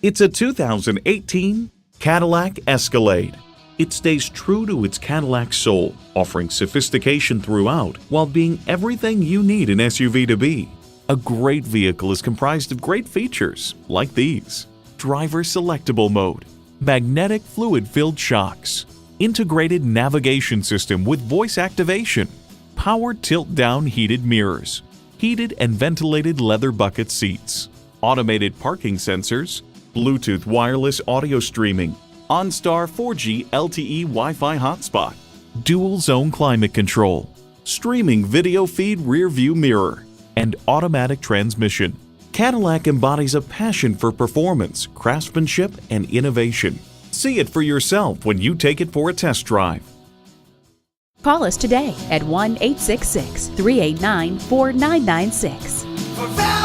It's a 2018 Cadillac Escalade. It stays true to its Cadillac soul, offering sophistication throughout while being everything you need an SUV to be. A great vehicle is comprised of great features like these: driver selectable mode, magnetic fluid-filled shocks, integrated navigation system with voice activation, power tilt-down heated mirrors, heated and ventilated leather bucket seats, automated parking sensors, Bluetooth wireless audio streaming, OnStar 4G LTE Wi-Fi hotspot, dual zone climate control, streaming video feed rear view mirror, and automatic transmission. Cadillac embodies a passion for performance, craftsmanship, and innovation. See it for yourself when you take it for a test drive. Call us today at 1-866-389-4996.